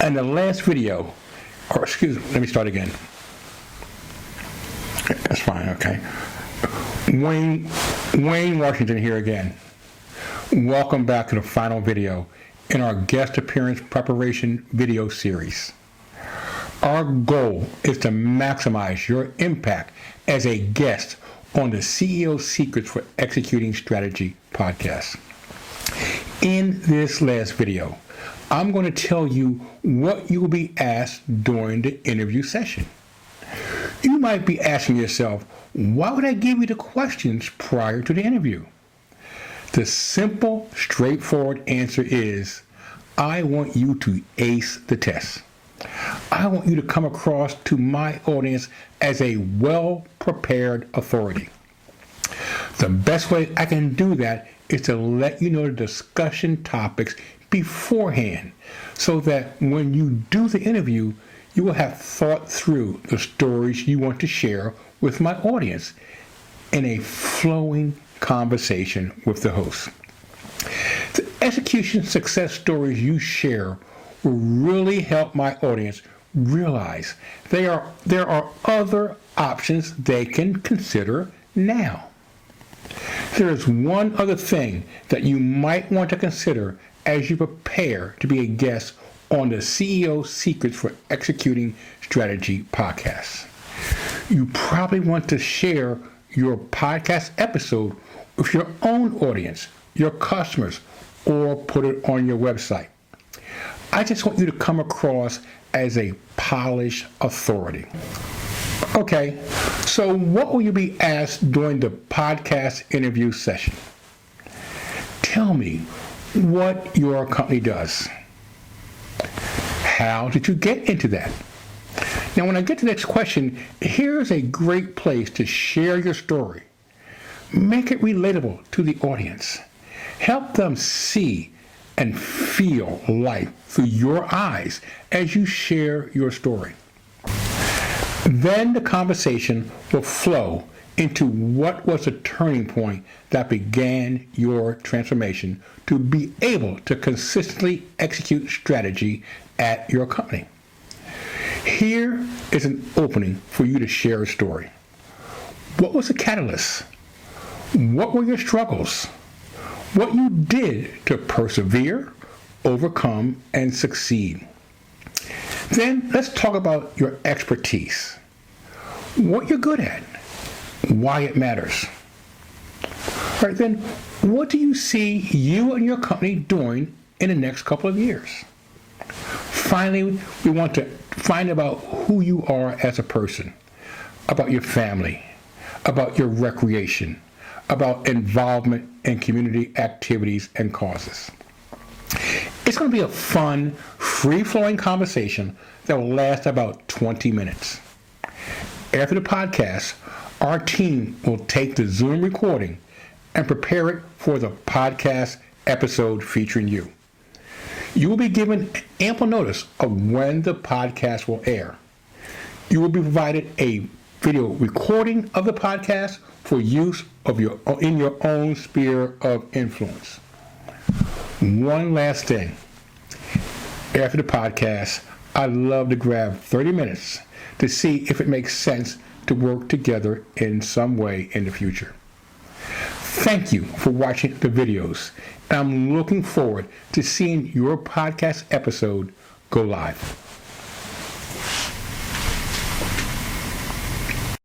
In the last video, or excuse me, let me start again. That's fine, okay. Wayne Washington here again. Welcome back to the final video in our guest appearance preparation video series. Our goal is to maximize your impact as a guest on the CEO Secrets for Executing Strategy podcast. In this last video, I'm going to tell you what you will be asked during the interview session. You might be asking yourself, why would I give you the questions prior to the interview? The simple, straightforward answer is, I want you to ace the test. I want you to come across to my audience as a well-prepared authority. The best way I can do that is to let you know the discussion topics beforehand, so that when you do the interview, you will have thought through the stories you want to share with my audience in a flowing conversation with the host. The execution success stories you share will really help my audience realize there are other options they can consider now. There is one other thing that you might want to consider as you prepare to be a guest on the CEO Secrets for Executing Strategy podcast. You probably want to share your podcast episode with your own audience, your customers, or put it on your website. I just want you to come across as a polished authority. Okay, so what will you be asked during the podcast interview session? Tell me what your company does. How did you get into that? Now, when I get to the next question, here's a great place to share your story. Make it relatable to the audience. Help them see and feel life through your eyes as you share your story. Then the conversation will flow into what was the turning point that began your transformation to be able to consistently execute strategy at your company. Here is an opening for you to share a story. What was the catalyst? What were your struggles? What you did to persevere, overcome, and succeed. Then let's talk about your expertise. What you're good at. Why it matters. All right, then, what do you see you and your company doing in the next couple of years? Finally, we want to find about who you are as a person, about your family, about your recreation, about involvement in community activities and causes. It's going to be a fun, free-flowing conversation that will last about 20 minutes. After the podcast, our team will take the Zoom recording and prepare it for the podcast episode featuring you. You will be given ample notice of when the podcast will air. You will be provided a video recording of the podcast for use in your own sphere of influence. One last thing. After the podcast, I'd love to grab 30 minutes to see if it makes sense to work together in some way in the future. Thank you for watching the videos, and I'm looking forward to seeing your podcast episode go live.